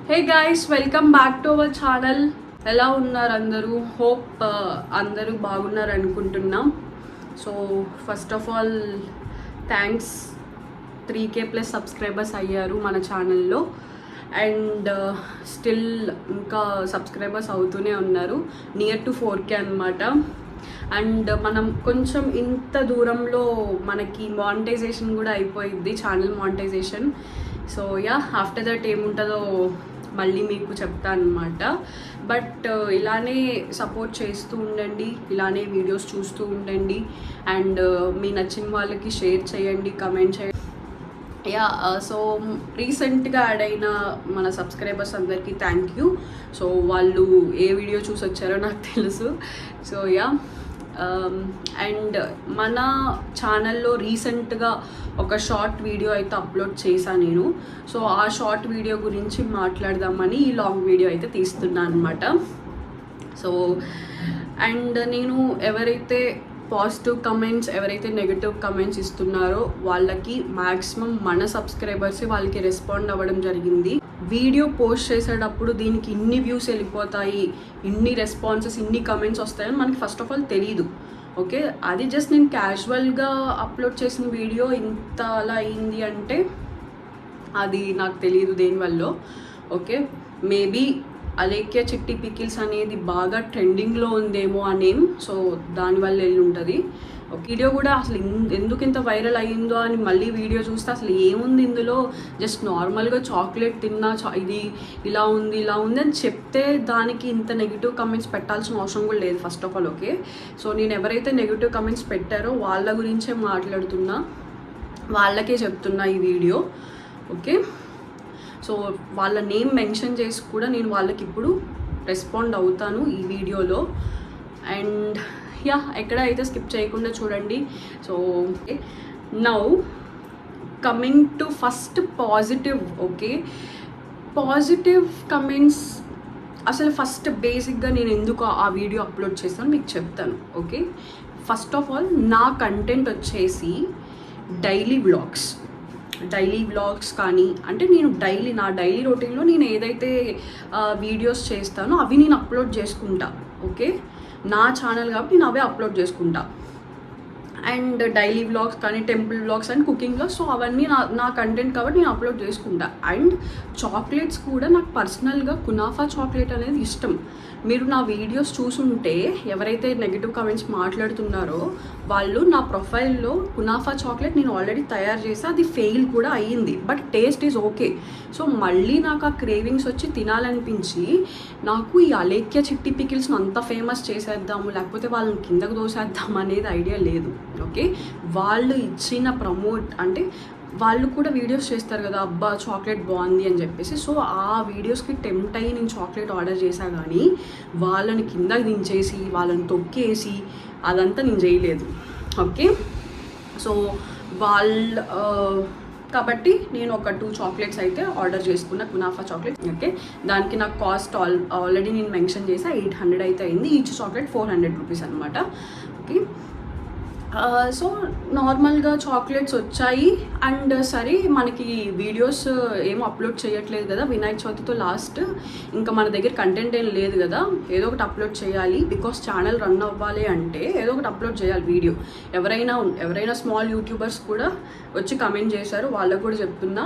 Hey guys, welcome back to our channel. ఎలా ఉన్నారు అందరూ? హోప్ అందరూ బాగున్నారు అనుకుంటున్నాం. So first of all thanks, 3K+ subscribers అయ్యారు మన ఛానల్లో. అండ్ స్టిల్ ఇంకా సబ్స్క్రైబర్స్ అవుతూనే ఉన్నారు, నియర్ టు 4K అనమాట. అండ్ మనం కొంచెం ఇంత దూరంలో మనకి మానిటైజేషన్ కూడా అయిపోయింది, channel monetisation. So ya, after that ఏముంటుందో మళ్ళీ మీకు చెప్తాను అనమాట. బట్ ఇలానే సపోర్ట్ చేస్తూ ఉండండి, ఇలానే వీడియోస్ చూస్తూ ఉండండి. అండ్ మీ నచ్చిన వాళ్ళకి షేర్ చేయండి, కమెంట్ చేయండి. యా, సో రీసెంట్గా యాడ్ అయిన మన సబ్స్క్రైబర్స్ అందరికీ థ్యాంక్ యూ. సో వాళ్ళు ఏ వీడియో చూసి వచ్చారో నాకు తెలుసు. సో యా, అండ్ మన ఛానల్లో రీసెంట్గా ఒక షార్ట్ వీడియో అయితే అప్లోడ్ చేశాను నేను. సో ఆ షార్ట్ వీడియో గురించి మాట్లాడదామని ఈ లాంగ్ వీడియో అయితే తీస్తున్నాను అనమాట. సో అండ్ నేను ఎవరైతే పాజిటివ్ కమెంట్స్, ఎవరైతే నెగిటివ్ కమెంట్స్ ఇస్తున్నారో వాళ్ళకి మ్యాక్సిమం మన సబ్స్క్రైబర్స్ వాళ్ళకి రెస్పాండ్ అవ్వడం జరిగింది. వీడియో పోస్ట్ చేసేటప్పుడు దీనికి ఇన్ని వ్యూస్ వెళ్ళిపోతాయి, ఇన్ని రెస్పాన్సెస్, ఇన్ని కమెంట్స్ వస్తాయని మనకి ఫస్ట్ ఆఫ్ ఆల్ తెలీదు. ఓకే, అది జస్ట్ నేను క్యాజువల్గా అప్లోడ్ చేసిన వీడియో ఇంత అలా అయింది అంటే అది నాకు తెలియదు దేనివల్ల. ఓకే, మేబీ అలేఖ్య చిట్టి పికిల్స్ అనేది బాగా ట్రెండింగ్లో ఉందేమో ఆ నేమ్, సో దానివల్ల వెళ్ళి ఉంటుంది. వీడియో కూడా అసలు ఎందుకు ఇంత వైరల్ అయ్యిందో అని మళ్ళీ వీడియో చూస్తే అసలు ఏముంది ఇందులో, జస్ట్ నార్మల్గా చాక్లెట్ తిన్నా ఇది ఇలా ఉంది ఇలా ఉంది అని చెప్తే దానికి ఇంత నెగిటివ్ కమెంట్స్ పెట్టాల్సిన అవసరం కూడా లేదు first of all. Okay, so నేను ఎవరైతే నెగిటివ్ కమెంట్స్ పెట్టారో వాళ్ళ గురించే మాట్లాడుతున్నా, వాళ్ళకే చెప్తున్నా ఈ వీడియో. ఓకే, సో వాళ్ళ నేమ్ మెన్షన్ చేసి కూడా నేను వాళ్ళకి ఇప్పుడు రెస్పాండ్ అవుతాను ఈ వీడియోలో. అండ్ యా, ఎక్కడ అయితే స్కిప్ చేయకుండా చూడండి. So now coming to first positive. Okay, positive comments అసలు ఫస్ట్ బేసిక్గా నేను ఎందుకు ఆ వీడియో అప్లోడ్ చేస్తాను మీకు చెప్తాను. ఓకే, ఫస్ట్ ఆఫ్ ఆల్ నా కంటెంట్ వచ్చేసి డైలీ వ్లాగ్స్ కానీ, అంటే నేను నా డైలీ రొటీన్లో నేను ఏదైతే వీడియోస్ చేస్తానో అవి నేను అప్లోడ్ చేసుకుంటా. ఓకే, నా ఛానల్ కాబట్టి నేను అవే అప్లోడ్ చేసుకుంటా. అండ్ డైలీ వ్లాగ్స్ కానీ, temple vlogs and cooking vlogs, so అవన్నీ నా కంటెంట్ కాబట్టి నేను అప్లోడ్ చేసుకుంటా. అండ్ చాక్లెట్స్ కూడా నాకు పర్సనల్గా కునాఫా చాక్లెట్ అనేది ఇష్టం. మీరు నా వీడియోస్ చూసుంటే ఎవరైతే నెగిటివ్ కమెంట్స్ మాట్లాడుతున్నారో వాళ్ళు నా ప్రొఫైల్లో కునాఫా చాక్లెట్ నేను ఆల్రెడీ తయారు చేసి అది ఫెయిల్ కూడా అయ్యింది, but taste is okay. So మళ్ళీ నాకు ఆ క్రేవింగ్స్ వచ్చి తినాలనిపించి నాకు ఈ అలేఖ్య చిట్టి పికిల్స్ని అంత ఫేమస్ చేసేద్దాము, లేకపోతే వాళ్ళని కిందకు దోసేద్దాం అనేది ఐడియా లేదు. ఓకే, వాళ్ళు ఇచ్చిన ప్రమోట్ అంటే వాళ్ళు కూడా వీడియోస్ చేస్తారు కదా, అబ్బా చాక్లెట్ బాగుంది అని చెప్పేసి. సో ఆ వీడియోస్కి టెంప్ట్ అయ్యి నేను చాక్లెట్ ఆర్డర్ చేశా, కానీ వాళ్ళని కిందకి దించేసి వాళ్ళని తొక్కేసి అదంతా నేను చేయలేదు. ఓకే, సో కాబట్టి నేను ఒక 2 చాక్లెట్స్ అయితే ఆర్డర్ చేసుకున్నా, కునాఫా చాక్లెట్. ఓకే, దానికి నాకు కాస్ట్ ఆల్రెడీ నేను మెన్షన్ చేసా, 800 అయితే అయింది. ఈచ్ చాక్లెట్ 400 రూపీస్ అనమాట. ఓకే, సో నార్మల్గా చాక్లెట్స్ వచ్చాయి. అండ్ సరే, మనకి వీడియోస్ ఏమో అప్లోడ్ చేయట్లేదు కదా, వినాయక చవితితో లాస్ట్, ఇంకా మన దగ్గర కంటెంట్ ఏం లేదు కదా, ఏదో ఒకటి అప్లోడ్ చేయాలి. బికాస్ ఛానల్ రన్ అవ్వాలి అంటే ఏదో ఒకటి అప్లోడ్ చేయాలి వీడియో. ఎవరైనా స్మాల్ యూట్యూబర్స్ కూడా వచ్చి కమెంట్ చేశారు, వాళ్ళకు కూడా చెప్తున్నా.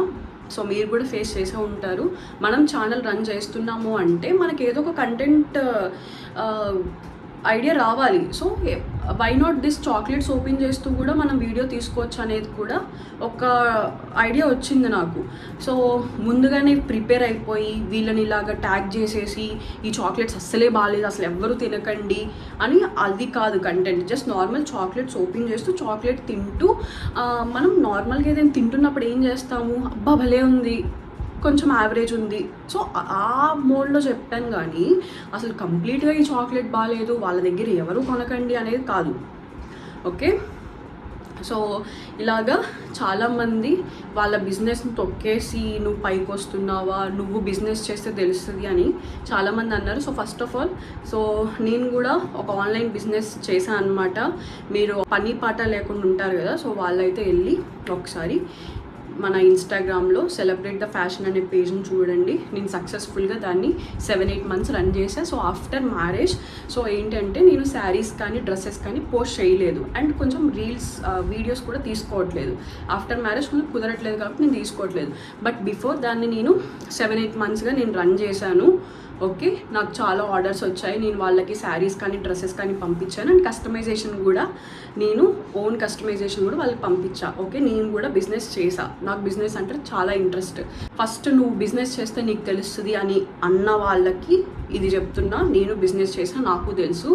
సో మీరు కూడా ఫేస్ చేసే ఉంటారు. మనం ఛానల్ రన్ చేస్తున్నాము అంటే మనకి ఏదో ఒక కంటెంట్ ఐడియా రావాలి. So why not this chocolates open చేస్తూ కూడా మనం వీడియో తీసుకోవచ్చు అనేది కూడా ఒక ఐడియా వచ్చింది నాకు. సో ముందుగానే ప్రిపేర్ అయిపోయి వీళ్ళని ఇలాగ ట్యాగ్ చేసేసి ఈ చాక్లెట్స్ అస్సలే బాగాలేదు, అసలు ఎవ్వరూ తినకండి అని అది కాదు content. Just normal chocolates open చేస్తూ చాక్లెట్ తింటూ మనం నార్మల్గా ఏదైనా తింటున్నప్పుడు ఏం చేస్తాము, అబ్బా భలే ఉంది, కొంచెం యావరేజ్ ఉంది, సో ఆ మోడ్లో చెప్పాను. కానీ అసలు కంప్లీట్గా ఈ చాక్లెట్ బాగాలేదు, వాళ్ళ దగ్గర ఎవరు కొనకండి అనేది కాదు. ఓకే, సో ఇలాగా చాలామంది వాళ్ళ బిజినెస్ని తొక్కేసి నువ్వు పైకి వస్తున్నావా, నువ్వు బిజినెస్ చేస్తే తెలుస్తుంది అని చాలామంది అన్నారు. So first of all, so నేను కూడా ఒక ఆన్లైన్ బిజినెస్ చేశాను అనమాట. మీరు పని పాట లేకుండా ఉంటారు కదా, సో వాళ్ళైతే వెళ్ళి ఒకసారి మన ఇన్స్టాగ్రామ్లో సెలబ్రేట్ ద ఫ్యాషన్ అనే పేజ్ని చూడండి. నేను సక్సెస్ఫుల్గా దాన్ని 7-8 మంత్స్ రన్ చేసా. సో ఆఫ్టర్ మ్యారేజ్ సో ఏంటంటే నేను శారీస్ కానీ డ్రెస్సెస్ కానీ పోస్ట్ చేయలేదు అండ్ కొంచెం రీల్స్ వీడియోస్ కూడా తీసుకోవట్లేదు. ఆఫ్టర్ మ్యారేజ్ కొంచెం కుదరట్లేదు కాబట్టి నేను తీసుకోవట్లేదు. బట్ బిఫోర్ దాన్ని నేను 7-8 మంత్స్గా నేను రన్ చేశాను. ఓకే, నాకు చాలా ఆర్డర్స్ వచ్చాయి. నేను వాళ్ళకి శారీస్ కానీ డ్రెస్సెస్ కానీ పంపించాను అండ్ కస్టమైజేషన్ కూడా నేను ఓన్ కస్టమైజేషన్ కూడా వాళ్ళకి పంపించా. ఓకే, నేను కూడా బిజినెస్ చేసా. నాకు బిజినెస్ అంటే చాలా ఇంట్రెస్ట్. ఫస్ట్ నువ్వు బిజినెస్ చేస్తే నీకు తెలుస్తుంది అని అన్న వాళ్ళకి ఇది చెప్తున్నా. నేను బిజినెస్ చేసా, నాకు తెలుసు.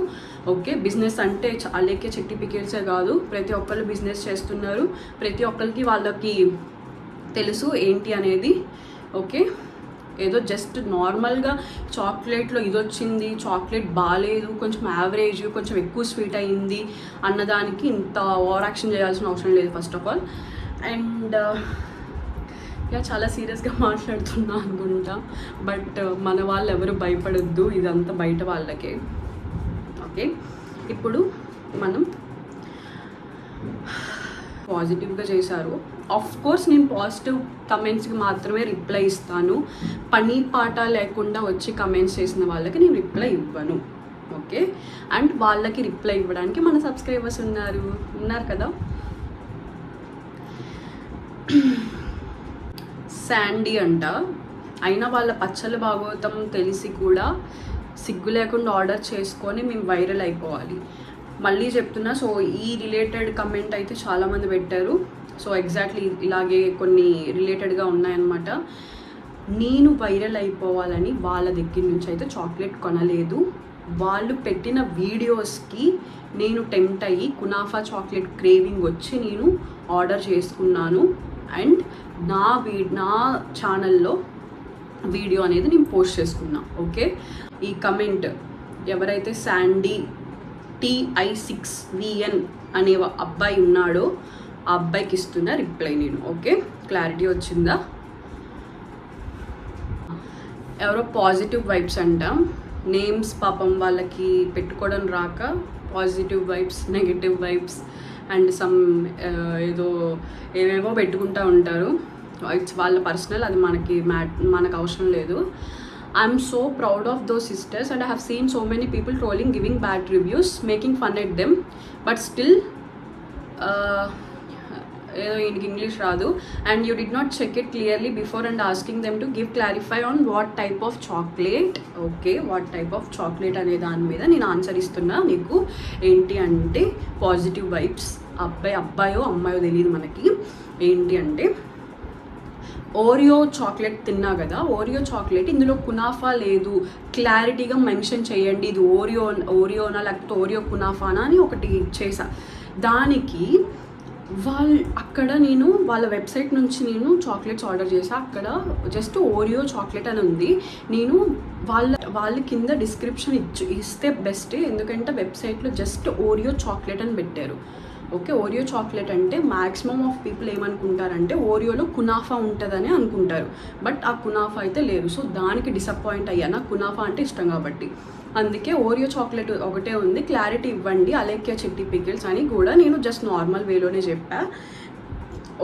ఓకే, బిజినెస్ అంటే అలాగే చెట్టి పికిల్సే కాదు, ప్రతి ఒక్కళ్ళు బిజినెస్ చేస్తున్నారు. ప్రతి ఒక్కరికి వాళ్ళకి తెలుసు ఏంటి అనేది. ఓకే, ఏదో జస్ట్ నార్మల్గా చాక్లెట్లో ఇది వచ్చింది, చాక్లెట్ బాగాలేదు, కొంచెం యావరేజ్, కొంచెం ఎక్కువ స్వీట్ అయింది అన్నదానికి ఇంత ఓవర్ యాక్షన్ చేయాల్సిన అవసరం లేదు ఫస్ట్ ఆఫ్ ఆల్. అండ్ ఇక చాలా సీరియస్గా మాట్లాడుతున్నా అనుకుంటా. బట్ మన వాళ్ళు ఎవరు భయపడొద్దు, ఇదంతా బయట వాళ్ళకే. ఓకే, ఇప్పుడు మనం పాజిటివ్గా చేశారు. ఆఫ్ కోర్స్ నేను పాజిటివ్ కమెంట్స్కి మాత్రమే రిప్లై ఇస్తాను. పని పాట లేకుండా వచ్చి కమెంట్స్ చేసిన వాళ్ళకి నేను రిప్లై ఇవ్వను. ఓకే, అండ్ వాళ్ళకి రిప్లై ఇవ్వడానికి మన సబ్స్క్రైబర్స్ ఉన్నారు కదా. శాండీ అంట, అయినా వాళ్ళ పచ్చల భాగవతం తెలిసి కూడా సిగ్గు లేకుండా ఆర్డర్ చేసుకొని మేము వైరల్ అయిపోవాలి. మళ్ళీ చెప్తున్నా. సో ఈ రిలేటెడ్ కమెంట్ అయితే చాలామంది పెట్టారు. సో ఎగ్జాక్ట్లీ ఇలాగే కొన్ని రిలేటెడ్గా ఉన్నాయన్నమాట. నేను వైరల్ అయిపోవాలని వాళ్ళ దగ్గర నుంచి అయితే చాక్లెట్ కొనలేదు. వాళ్ళు పెట్టిన వీడియోస్కి నేను టెంప్ట్ అయ్యి కునాఫా చాక్లెట్ క్రేవింగ్ వచ్చి నేను ఆర్డర్ చేసుకున్నాను. అండ్ నా ఛానల్లో వీడియో అనేది నేను పోస్ట్ చేసుకున్నా. ఓకే, ఈ కమెంట్ ఎవరైతే శాండీ TI6VN అనే అబ్బాయి ఉన్నాడో ఆ అబ్బాయికి ఇస్తున్న రిప్లై నేను. ఓకే, క్లారిటీ వచ్చిందా? ఎవరో పాజిటివ్ వైబ్స్ అంట, నేమ్స్ పాపం వాళ్ళకి పెట్టుకోవడం రాక positive vibes, negative vibes and some ఏదో ఏవేవో పెట్టుకుంటూ ఉంటారు. ఇట్స్ వాళ్ళ పర్సనల్, అది మనకు అవసరం లేదు. I'm so proud of those sisters and I have seen so many people trolling, giving bad reviews, making fun at them, but still English radu, and you did not check it clearly before and asking them to clarify on what type of chocolate. Okay, what type of chocolate ane dani meeda nenu answer istunna neeku. Enti ante positive vibes, abbayo ammayo teliyadu manaki. Enti ante Oreo chocolate తిన్నా కదా, Oreo chocolate ఇందులో kunafa లేదు, క్లారిటీగా mention చేయండి ఇది ఓరియోనా లేకపోతే Oreo కునాఫానా అని ఒకటి చేసా. దానికి అక్కడ నేను వాళ్ళ వెబ్సైట్ నుంచి నేను చాక్లెట్స్ ఆర్డర్ చేసా. అక్కడ జస్ట్ ఓరియో చాక్లెట్ అని ఉంది. నేను వాళ్ళ కింద డిస్క్రిప్షన్ ఇస్తే బెస్ట్, ఎందుకంటే వెబ్సైట్లో జస్ట్ ఓరియో చాక్లెట్ అని పెట్టారు. ఓకే, ఓరియో చాక్లెట్ అంటే మ్యాక్సిమం ఆఫ్ పీపుల్ ఏమనుకుంటారంటే ఓరియోలో కునాఫా ఉంటుందని అనుకుంటారు. బట్ ఆ కునాఫా అయితే లేదు. సో దానికి డిసప్పాయింట్ అయ్యా. నాకు కునాఫా అంటే ఇష్టం కాబట్టి. అందుకే ఓరియో చాక్లెట్ ఒకటే ఉంది, క్లారిటీ ఇవ్వండి అలేఖ్య చిట్టి పికిల్స్ అని కూడా నేను జస్ట్ నార్మల్ వేలోనే చెప్పా.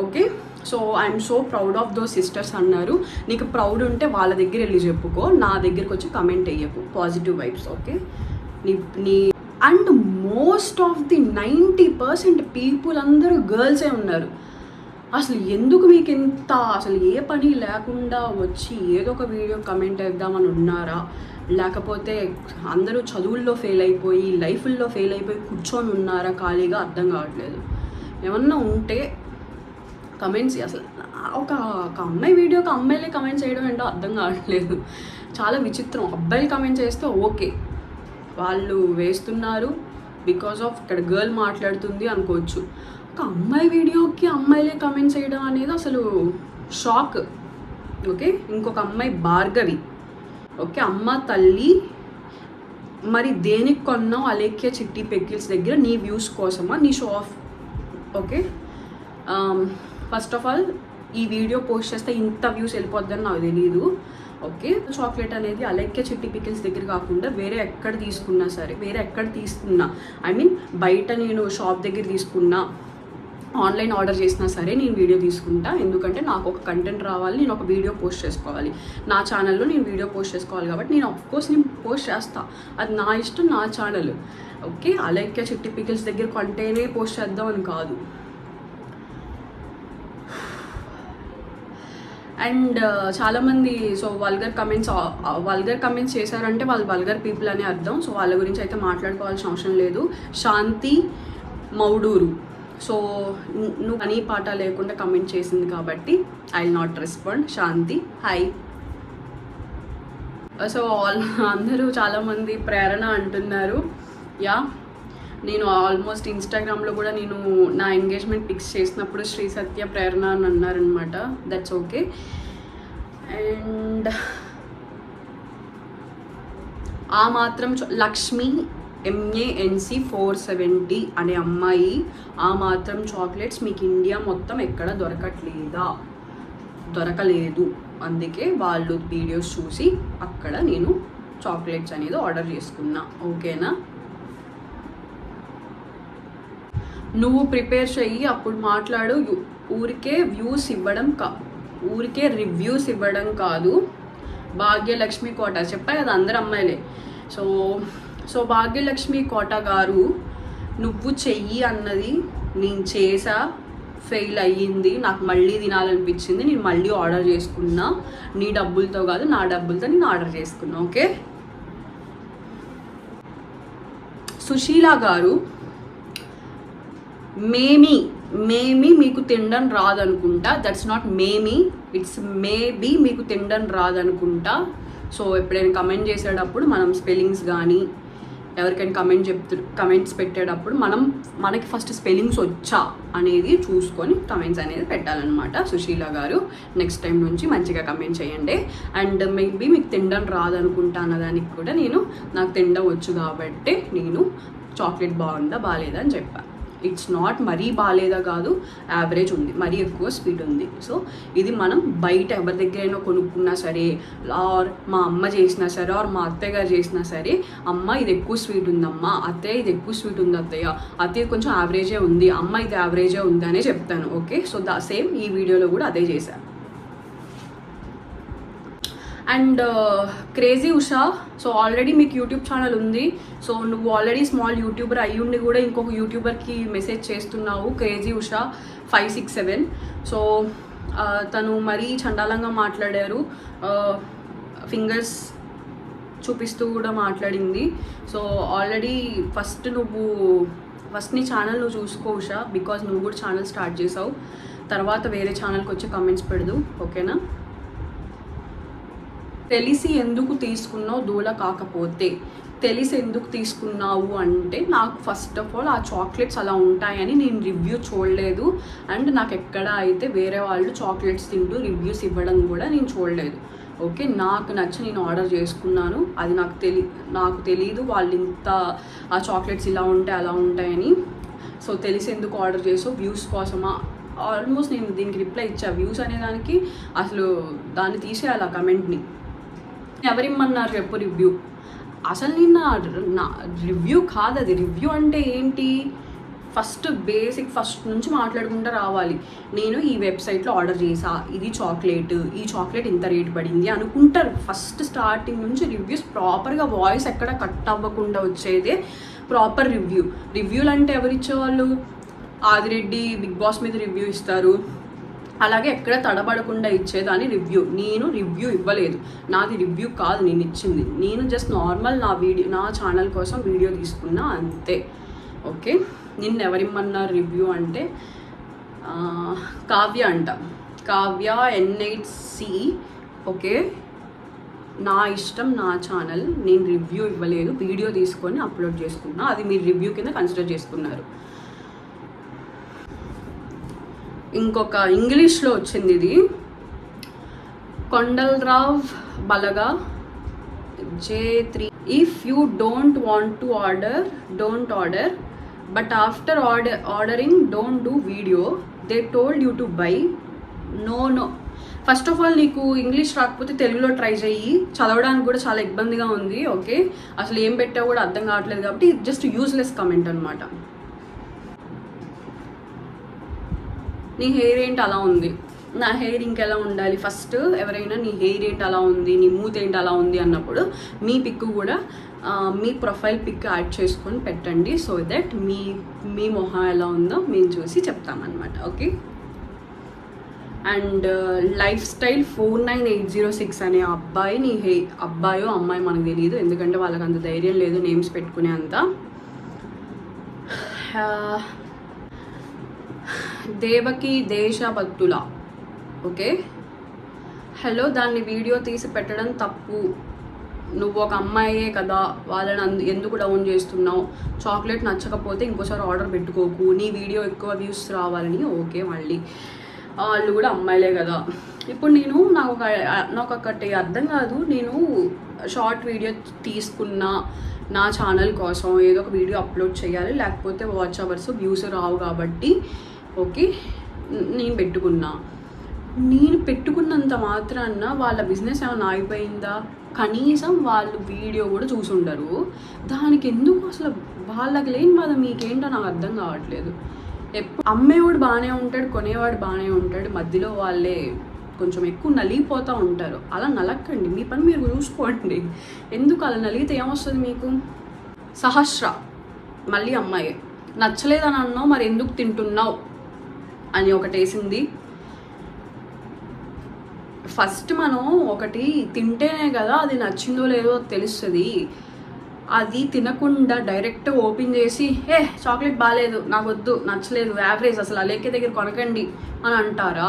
Okay, so I'm so proud of those sisters అన్నారు. నీకు ప్రౌడ్ ఉంటే వాళ్ళ దగ్గర వెళ్ళి చెప్పుకో, నా దగ్గరికి వచ్చి కమెంట్ వేయకు. Positive vibes. ఓకే, నీ and most of the 90% people అందరూ గర్ల్సే ఉన్నారు. అసలు ఎందుకు మీకు ఎంత, అసలు ఏ పని లేకుండా వచ్చి ఏదో ఒక వీడియో కమెంట్ వేద్దామని ఉన్నారా, లేకపోతే అందరూ చదువుల్లో ఫెయిల్ అయిపోయి లైఫ్ల్లో ఫెయిల్ అయిపోయి కూర్చొని ఉన్నారా ఖాళీగా, అర్థం కావట్లేదు. ఏమన్నా ఉంటే కమెంట్స్. అసలు ఒక అమ్మాయి వీడియోకి అమ్మాయిలే కమెంట్ చేయడం ఏంటో అర్థం కావట్లేదు. చాలా విచిత్రం. అబ్బాయిలు కమెంట్ చేస్తే ఓకే, వాళ్ళు వేస్తున్నారు బికాజ్ ఆఫ్ ఇక్కడ గర్ల్ మాట్లాడుతుంది అనుకోవచ్చు. ఒక అమ్మాయి వీడియోకి అమ్మాయిలే కమెంట్ చేయడం అనేది అసలు షాక్. ఓకే, ఇంకొక అమ్మాయి భార్గవి. ఓకే, అమ్మ తల్లి మరి దేనికి కొన్నావు అలేఖ్య చిట్టి పికిల్స్ దగ్గర, నీ వ్యూస్ కోసమా, నీ show off. Okay, first of all ఈ వీడియో పోస్ట్ చేస్తే ఇంత వ్యూస్ వెళ్ళిపోద్దని నాకు తెలీదు. ఓకే, చాక్లెట్ అనేది అలేఖ్య చిట్టి పికిల్స్ దగ్గర కాకుండా వేరే ఎక్కడ తీసుకున్నా సరే, వేరే ఎక్కడ తీసుకున్నా, ఐ మీన్ బయట నేను షాప్ దగ్గర తీసుకున్నా ఆన్లైన్ ఆర్డర్ చేసినా సరే నేను వీడియో తీసుకుంటా. ఎందుకంటే నాకు ఒక కంటెంట్ రావాలి, నేను ఒక వీడియో పోస్ట్ చేసుకోవాలి, నా ఛానల్లో నేను వీడియో పోస్ట్ చేసుకోవాలి. కాబట్టి నేను అఫ్కోర్స్ నేను పోస్ట్ చేస్తా, అది నా ఇష్టం, నా ఛానల్. ఓకే, అలైక్య చిట్టి పికిల్స్ దగ్గర కొంటేనే పోస్ట్ చేద్దాం అని కాదు. అండ్ చాలామంది సో వల్గర్ కమెంట్స్ చేశారంటే వాళ్ళు వల్గర్ పీపుల్ అని అర్థం. సో వాళ్ళ గురించి అయితే మాట్లాడుకోవాల్సిన అవసరం లేదు. శాంతి మౌడూరు, సో నువ్వు పని పాట లేకుండా కమెంట్ చేసింది కాబట్టి I will not respond. Shanti hi. So అందరూ చాలామంది ప్రేరణ అంటున్నారు. యా, నేను ఆల్మోస్ట్ ఇన్స్టాగ్రామ్లో కూడా నేను నా ఎంగేజ్మెంట్ పిక్స్ చేసినప్పుడు శ్రీ సత్య ప్రేరణ అని అన్నారనమాట. That's okay. అండ్ ఆ మాత్రం లక్ష్మి MANC 470 అనే అమ్మాయి, ఆ మాత్రం చాక్లెట్స్ మీకు ఇండియా మొత్తం ఎక్కడ దొరకలేదు, అందుకే వాళ్ళు వీడియోస్ చూసి అక్కడ నేను చాక్లెట్స్ అనేది ఆర్డర్ చేసుకున్నా. ఓకేనా, నువ్వు ప్రిపేర్ చెయ్యి అప్పుడు మాట్లాడు. ఊరికే రివ్యూస్ ఇవ్వడం కాదు. భాగ్యలక్ష్మి కోట చెప్పా కదా, అందరు అమ్మాయిలే. సో భాగ్యలక్ష్మి కోట గారు, నువ్వు చెయ్యి అన్నది నేను చేసా, ఫెయిల్ అయ్యింది, నాకు మళ్ళీ తినాలనిపించింది, నేను మళ్ళీ ఆర్డర్ చేసుకున్నా. నీ డబ్బులతో కాదు, నా డబ్బులతో నేను ఆర్డర్ చేసుకున్నా. ఓకే. సుశీల గారు, మేమీ మీకు తినడం రాదనుకుంటా. దట్స్ నాట్ మేమీ, ఇట్స్ మేబీ మీకు తినడం రాదనుకుంటా. సో ఎప్పుడైనా కమెంట్ చేసేటప్పుడు మనం స్పెల్లింగ్స్ కానీ ఎవరికైనా కమెంట్స్ పెట్టేటప్పుడు మనకి ఫస్ట్ స్పెల్లింగ్స్ వచ్చా అనేది చూసుకొని కమెంట్స్ అనేది పెట్టాలన్నమాట. సుశీల గారు, నెక్స్ట్ టైం నుంచి మంచిగా కమెంట్ చేయండి. అండ్ మేబీ మీకు తినడం రాదనుకుంటా అన్నదానికి కూడా నాకు తినడం వచ్చు కాబట్టి నేను చాక్లెట్ బాగుందా బాగాలేదా అని చెప్పాను. ఇట్స్ నాట్ మరీ బాగాలేదా కాదు, యావరేజ్ ఉంది, మరీ ఎక్కువ స్వీట్ ఉంది. సో ఇది మనం బయట ఎవరి దగ్గరైనా కొనుక్కున్నా సరే, ఆర్ మా అమ్మ చేసినా సరే, ఆర్ మా అత్తయ్య గారు చేసినా సరే, అమ్మ ఇది ఎక్కువ స్వీట్ ఉందమ్మా, అత్తయ్య ఇది ఎక్కువ స్వీట్ ఉంది, అత్తయ్య కొంచెం యావరేజే ఉంది, అమ్మ ఇది యావరేజే ఉంది అనే చెప్తాను. ఓకే, సో సేమ్ ఈ వీడియోలో కూడా అదే చేశాను. And crazy Usha, so already మీకు యూట్యూబ్ ఛానల్ ఉంది. సో నువ్వు ఆల్రెడీ స్మాల్ యూట్యూబర్ అయ్యుండి కూడా ఇంకొక యూట్యూబర్కి మెసేజ్ చేస్తున్నావు. క్రేజీ ఉషా 567. సో తను మరీ చండాలంగా మాట్లాడారు, ఫింగర్స్ చూపిస్తూ కూడా మాట్లాడింది. సో ఆల్రెడీ ఫస్ట్ నీ ఛానల్ నువ్వు చూసుకో ఉషా, బికాజ్ నువ్వు కూడా ఛానల్ స్టార్ట్ చేసావు. తర్వాత వేరే ఛానల్కి వచ్చి కమెంట్స్ పెడదు. ఓకేనా. తెలిసి ఎందుకు తీసుకున్నావు దూల కాకపోతే, తెలిసి ఎందుకు తీసుకున్నావు అంటే, నాకు ఫస్ట్ ఆఫ్ ఆల్ ఆ చాక్లెట్స్ అలా ఉంటాయని నేను రివ్యూ చూడలేదు. అండ్ నాకు ఎక్కడ అయితే వేరే వాళ్ళు చాక్లెట్స్ తింటూ రివ్యూస్ ఇవ్వడం కూడా నేను చూడలేదు. ఓకే, నాకు నచ్చి నేను ఆర్డర్ చేసుకున్నాను. అది నాకు తెలీదు వాళ్ళు ఇంత ఆ చాక్లెట్స్ ఇలా ఉంటాయి అలా ఉంటాయని. సో తెలిసి ఎందుకు ఆర్డర్ చేసావు, వ్యూస్ కోసమా? ఆల్మోస్ట్ నేను దీనికి రిప్లై ఇచ్చా. వ్యూస్ అనే దానికి అసలు దాన్ని తీసేయాలి ఆ కమెంట్ని. ఎవరిమ్మన్నారు చెప్పు రివ్యూ? అసలు నేను నా రివ్యూ కాదు అది. రివ్యూ అంటే ఏంటి? ఫస్ట్ నుంచి మాట్లాడుకుంటూ రావాలి. నేను ఈ వెబ్సైట్లో ఆర్డర్ చేసా, ఇది ఈ చాక్లెట్ ఇంత రేట్ పడింది అనుకుంటారు. ఫస్ట్ స్టార్టింగ్ నుంచి రివ్యూస్ ప్రాపర్గా, వాయిస్ ఎక్కడ కట్ అవ్వకుండా వచ్చేదే ప్రాపర్ రివ్యూలు అంటే ఎవరు ఇచ్చేవాళ్ళు? ఆదిరెడ్డి బిగ్ బాస్ మీద రివ్యూ ఇస్తారు, అలాగే ఎక్కడ తడబడకుండా ఇచ్చేదాన్ని రివ్యూ. నేను రివ్యూ ఇవ్వలేదు, నాది రివ్యూ కాదు నేను ఇచ్చింది. నేను జస్ట్ నార్మల్ నా ఛానల్ కోసం వీడియో తీసుకున్నా అంతే. ఓకే, నిన్ను ఎవరిమ్మన్నారు రివ్యూ అంటే కావ్య అంట, కావ్య N8C. ఓకే, నా ఇష్టం, నా ఛానల్, నేను రివ్యూ ఇవ్వలేదు, వీడియో తీసుకొని అప్లోడ్ చేసుకున్నా. అది మీరు రివ్యూ కింద కన్సిడర్ చేసుకున్నారు. ఇంకొక ఇంగ్లీష్లో వచ్చింది ఇది, Kondalrao Balaga J3. If you don't want to order, don't order, but after ordering don't do video. They told you to buy. No. First of all నీకు ఇంగ్లీష్ రాకపోతే తెలుగులో ట్రై చెయ్యి. చదవడానికి కూడా చాలా ఇబ్బందిగా ఉంది. ఓకే, అసలు ఏం పెట్టావు కూడా అర్థం కావట్లేదు కాబట్టి జస్ట్ యూజ్లెస్ కమెంట్ అనమాట. నీ హెయిర్ ఏంటి అలా ఉంది, నా హెయిర్ ఇంకెలా ఉండాలి. ఫస్ట్ ఎవరైనా నీ హెయిర్ ఏంటి అలా ఉంది, నీ మూత్ ఏంటి అలా ఉంది అన్నప్పుడు మీ పిక్ కూడా మీ ప్రొఫైల్ పిక్ యాడ్ చేసుకొని పెట్టండి. సో దట్ మీ మొహం ఎలా ఉందో మేము చూసి చెప్తామన్నమాట. ఓకే. అండ్ లైఫ్ స్టైల్ 49806 అనే అబ్బాయి అబ్బాయో అమ్మాయి మనకు తెలియదు, ఎందుకంటే వాళ్ళకి అంత ధైర్యం లేదు నేమ్స్ పెట్టుకునే అంత. దేవకి దేశభక్తుల. ఓకే. హలో, దాన్ని వీడియో తీసి పెట్టడం తప్పు, నువ్వు ఒక అమ్మాయే కదా, వాళ్ళని ఎందుకు డౌన్ చేస్తున్నావు, చాక్లెట్ నచ్చకపోతే ఇంకోసారి ఆర్డర్ పెట్టుకోకు, నీ వీడియో ఎక్కువ వ్యూస్ రావాలని. ఓకే, మళ్ళీ వాళ్ళు కూడా అమ్మాయిలే కదా. ఇప్పుడు నాకు ఒకటి అర్థం కాదు, నేను షార్ట్ వీడియో తీసుకున్నా నా ఛానల్ కోసం ఏదో ఒక వీడియో అప్లోడ్ చేయాలి, లేకపోతే వాచ్ అవర్స్ వ్యూస్ రావు కాబట్టి ఓకే నేను పెట్టుకున్నంత మాత్రాన వాళ్ళ బిజినెస్ ఏమైనా ఆగిపోయిందా? కనీసం వాళ్ళు వీడియో కూడా చూసుండరు. దానికి ఎందుకు అసలు వాళ్ళకి లేని బాధ మీకేంటో నాకు అర్థం కావట్లేదు. ఎప్పుడు అమ్మేవాడు బాగానే ఉంటాడు, కొనేవాడు బాగానే ఉంటాడు, మధ్యలో వాళ్ళే కొంచెం ఎక్కువ నలిగిపోతూ ఉంటారు. అలా నలక్కండి, మీ పని మీరు చూసుకోండి. ఎందుకు అలా నలిగితే ఏమొస్తుంది మీకు? సహస్ర మళ్ళీ అమ్మాయి నచ్చలేదని అన్నావు, మరి ఎందుకు తింటున్నావు అని ఒకటి వేసింది. ఫస్ట్ మనం ఒకటి తింటేనే కదా అది నచ్చిందో లేదో తెలుస్తుంది. అది తినకుండా డైరెక్ట్ ఓపెన్ చేసి చాక్లెట్ బాగాలేదు, నాకు వద్దు, నచ్చలేదు, యావరేజ్, అసలు అలేకే దగ్గర కొనకండి అని అంటారా?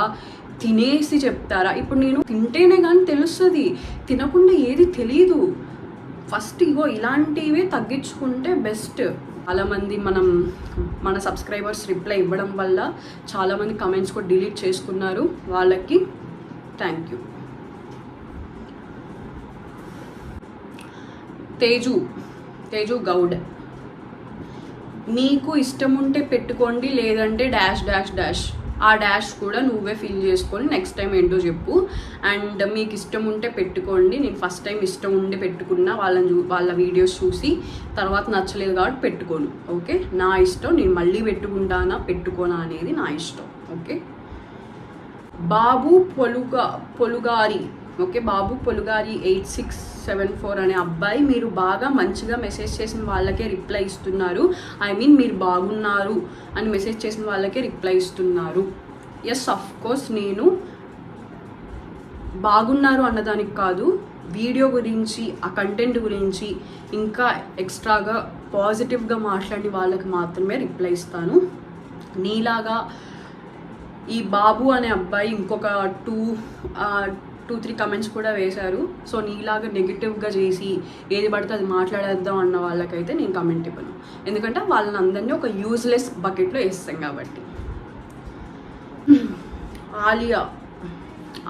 తినేసి చెప్తారా? ఇప్పుడు నేను తింటేనే కానీ తెలుస్తుంది, తినకుండా ఏది తెలియదు. ఫస్ట్ ఇలాంటివే తగ్గించుకుంటే బెస్ట్. చాలామంది మన సబ్స్క్రైబర్స్ రిప్లై ఇవ్వడం వల్ల చాలామంది కమెంట్స్ కూడా డిలీట్ చేసుకున్నారు, వాళ్ళకి థ్యాంక్ యూ. తేజు గౌడ్, మీకు ఇష్టం ఉంటే పెట్టుకోండి, లేదంటే డాష్ డాష్ డాష్. ఆ డాష్ కూడా నువ్వే ఫిల్ చేసుకొని నెక్స్ట్ టైం ఏంటో చెప్పు. అండ్ మీకు ఇష్టం ఉంటే పెట్టుకోండి, నేను ఫస్ట్ టైం ఇష్టం ఉండి పెట్టుకున్నా, వాళ్ళ వీడియోస్ చూసి తర్వాత నచ్చలేదు కాబట్టి పెట్టుకోను. ఓకే, నా ఇష్టం, నేను మళ్ళీ పెట్టుకోనా అనేది నా ఇష్టం. ఓకే. బాబు పొలుగారి, ఓకే, బాబు పొలుగారి 8674 అనే అబ్బాయి, మీరు బాగా మంచిగా మెసేజ్ చేసిన వాళ్ళకే రిప్లై ఇస్తున్నారు, మీరు బాగున్నారు అని మెసేజ్ చేసిన వాళ్ళకే రిప్లై ఇస్తున్నారు. ఎస్, ఆఫ్ కోర్స్ నేను బాగున్నారు అన్నదానికి కాదు, వీడియో గురించి, ఆ కంటెంట్ గురించి ఇంకా ఎక్స్ట్రాగా పాజిటివ్గా మాట్లాడిన వాళ్ళకి మాత్రమే రిప్లై ఇస్తాను. నీలాగా ఈ బాబు అనే అబ్బాయి ఇంకొక 2-3 కమెంట్స్ కూడా వేశారు. సో నీలాగా నెగిటివ్గా చేసి ఏది పడితే అది మాట్లాడేద్దాం అన్న వాళ్ళకైతే నేను కమెంట్ ఇవ్వను, ఎందుకంటే వాళ్ళని అందరినీ ఒక యూజ్లెస్ బకెట్లో వేస్తాం కాబట్టి.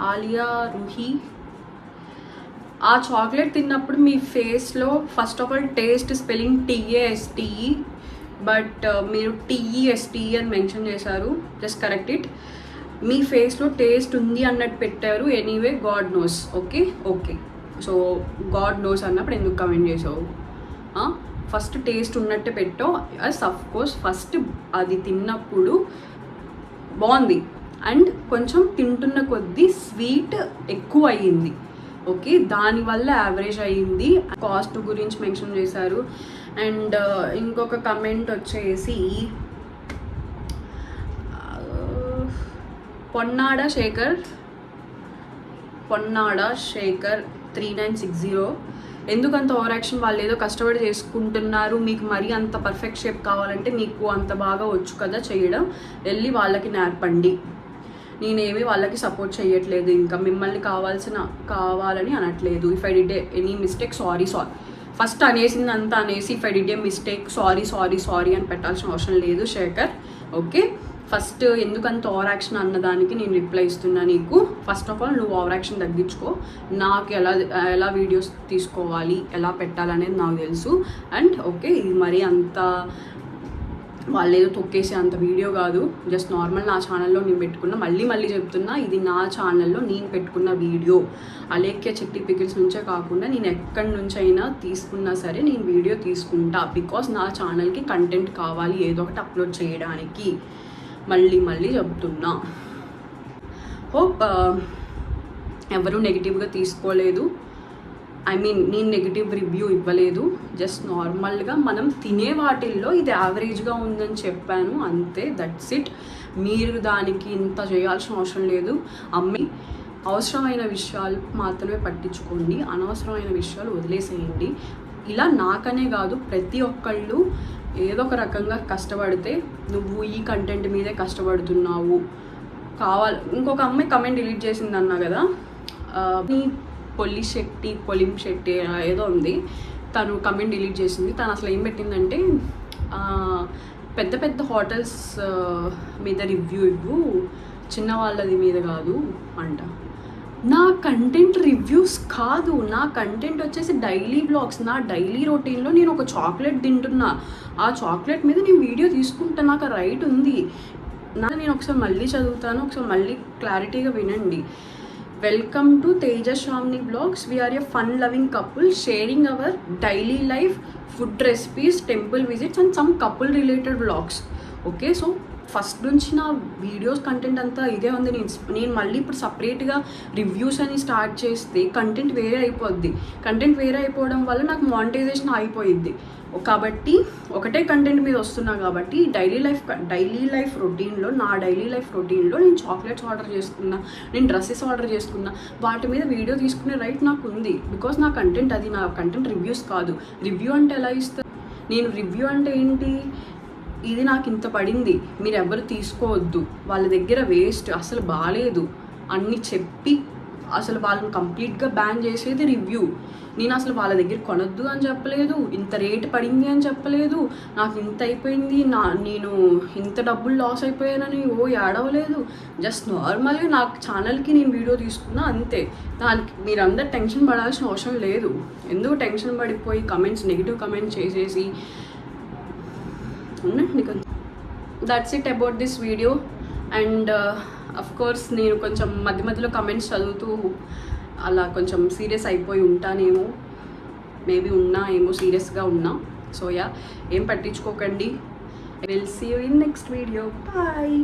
ఆలియా రుహి, ఆ చాక్లెట్ తిన్నప్పుడు మీ ఫేస్లో first of all taste spelling TASTE, but మీరు TESTE అని మెన్షన్ చేశారు, జస్ట్ కరెక్ట్ ఇట్. మీ ఫేస్లో టేస్ట్ ఉంది అన్నట్టు పెట్టారు. Anyway, God knows. Okay, so God knows అన్నప్పుడు ఎందుకు కమెంట్ చేసావు? ఫస్ట్ టేస్ట్ ఉన్నట్టే పెట్టావు. అఫ్ కోర్స్ ఫస్ట్ అది తిన్నప్పుడు బాగుంది, అండ్ కొంచెం తింటున్న కొద్దీ స్వీట్ ఎక్కువ అయ్యింది. ఓకే, దానివల్ల యావరేజ్ అయ్యింది. కాస్ట్ గురించి మెన్షన్ చేశారు. అండ్ ఇంకొక కమెంట్ వచ్చేసి పొన్నాడ శేఖర్ 3960, ఎందుకంత ఓవర్ యాక్షన్? వాళ్ళు ఏదో కష్టపడి చేసుకుంటున్నారు, మీకు మరీ అంత పర్ఫెక్ట్ షేప్ కావాలంటే మీకు అంత బాగా వచ్చు కదా చేయడం, వెళ్ళి వాళ్ళకి నేర్పండి. నేనేమి వాళ్ళకి సపోర్ట్ చేయట్లేదు, ఇంకా మిమ్మల్ని కావాలని అనట్లేదు. If I did any mistake, sorry. First అనేసిందంతా అనేసి if I did a mistake sorry అని పెట్టాల్సిన అవసరం లేదు శేఖర్. ఓకే, ఫస్ట్ ఎందుకంత ఓవర్ యాక్షన్ అన్నదానికి నేను రిప్లై ఇస్తున్నా నీకు. ఫస్ట్ ఆఫ్ ఆల్ నువ్వు ఓవర్ యాక్షన్ తగ్గించుకో. నాకు ఎలా వీడియోస్ తీసుకోవాలి, ఎలా పెట్టాలనేది నాకు తెలుసు. అండ్ ఓకే, ఇది మరీ అంత వాళ్ళు ఏదో తొక్కేసే అంత వీడియో కాదు, జస్ట్ నార్మల్ నా ఛానల్లో నేను పెట్టుకున్న, మళ్ళీ చెప్తున్నా, ఇది నా ఛానల్లో నేను పెట్టుకున్న వీడియో. అలేఖ్య చిట్టి పికిల్స్ నుంచే కాకుండా నేను ఎక్కడి నుంచైనా తీసుకున్నా సరే నేను వీడియో తీసుకుంటా, బికాస్ నా ఛానల్కి కంటెంట్ కావాలి ఏదో ఒకటి అప్లోడ్ చేయడానికి. మళ్ళీ చెప్తున్నా. హోప్ ఎవరు నెగిటివ్గా తీసుకోలేదు. ఐ మీన్ నేను నెగిటివ్ రివ్యూ ఇవ్వలేదు, జస్ట్ నార్మల్గా మనం తినే వాటిల్లో ఇది యావరేజ్గా ఉందని చెప్పాను అంతే, దట్స్ ఇట్. మీరు దానికి ఇంత చేయాల్సిన అవసరం లేదు. అమ్మి అవసరమైన విషయాలు మాత్రమే పట్టించుకోండి, అనవసరమైన విషయాలు వదిలేసేయండి. ఇలా నాకనే కాదు, ప్రతి ఒక్కళ్ళు ఏదో ఒక రకంగా కష్టపడితే నువ్వు ఈ కంటెంట్ మీదే కష్టపడుతున్నావు కావాలి. ఇంకొక అమ్మాయి కమెంట్ డిలీట్ చేసింది అన్నా కదా, పొలిం శెట్టి ఏదో ఉంది, తను కమెంట్ డిలీట్ చేసింది. తను అసలు ఏం పెట్టిందంటే పెద్ద పెద్ద హోటల్స్ మీద రివ్యూ ఇవ్వు, చిన్న వాళ్ళది మీద కాదు అంట. నా కంటెంట్ రివ్యూస్ కాదు, నా కంటెంట్ వచ్చేసి డైలీ బ్లాగ్స్. నా డైలీ రొటీన్లో నేను ఒక చాక్లెట్ తింటున్నా, ఆ చాక్లెట్ మీద నేను వీడియో తీసుకుంటా, నాకు రైట్ ఉంది. నేను ఒకసారి మళ్ళీ చదువుతాను, ఒకసారి మళ్ళీ క్లారిటీగా వినండి. Welcome to Tejaswamini blogs. We're a fun loving couple sharing our daily life, food recipes, temple visits and some couple related blogs. Okay, so first నుంచి నా వీడియోస్ కంటెంట్ అంతా ఇదే ఉంది. నేను మళ్ళీ ఇప్పుడు సపరేట్గా రివ్యూస్ అని స్టార్ట్ చేస్తే కంటెంట్ వేరే అయిపోద్ది. కంటెంట్ వేరే అయిపోవడం వల్ల నాకు మానిటైజేషన్ అయిపోయిద్ది. కాబట్టి ఒకటే కంటెంట్ మీద వస్తున్నా కాబట్టి డైలీ లైఫ్ రొటీన్లో, నా డైలీ లైఫ్ రొటీన్లో నేను చాక్లెట్స్ ఆర్డర్ చేసుకున్నా, నేను డ్రెస్సెస్ ఆర్డర్ చేసుకున్నా, వాటి మీద వీడియో తీసుకునే రైట్ నాకు ఉంది. బికాస్ నా కంటెంట్ అది, నా కంటెంట్ రివ్యూస్ కాదు. రివ్యూ అంటే ఎలా ఇస్తారు? నేను రివ్యూ అంటే ఏంటి, ఇది నాకు ఇంత పడింది, మీరు ఎవరు తీసుకోవద్దు, వాళ్ళ దగ్గర వేస్ట్, అసలు బాగాలేదు అన్ని చెప్పి అసలు వాళ్ళని కంప్లీట్గా బ్యాన్ చేసేది రివ్యూ. నేను అసలు వాళ్ళ దగ్గర కొనొద్దు అని చెప్పలేదు, ఇంత రేట్ పడింది అని చెప్పలేదు, నాకు ఇంత అయిపోయింది, నేను ఇంత డబ్బులు లాస్ అయిపోయానని ఏడవలేదు. జస్ట్ నార్మల్గా నాకు ఛానల్కి నేను వీడియో తీసుకున్నా అంతే. దానికి మీరందరూ టెన్షన్ పడాల్సిన అవసరం లేదు. ఎందుకు టెన్షన్ పడిపోయి నెగిటివ్ కమెంట్స్ చేసేసి ఉండండి కొంచెం. That's it about this video. And of course నేను కొంచెం మధ్యలో కమెంట్స్ చదువుతూ అలా కొంచెం సీరియస్ అయిపోయి ఉంటానేమో, మేబీ సీరియస్గా ఉన్నా. సో యా, ఏం పట్టించుకోకండి. Will see you in next video. Bye.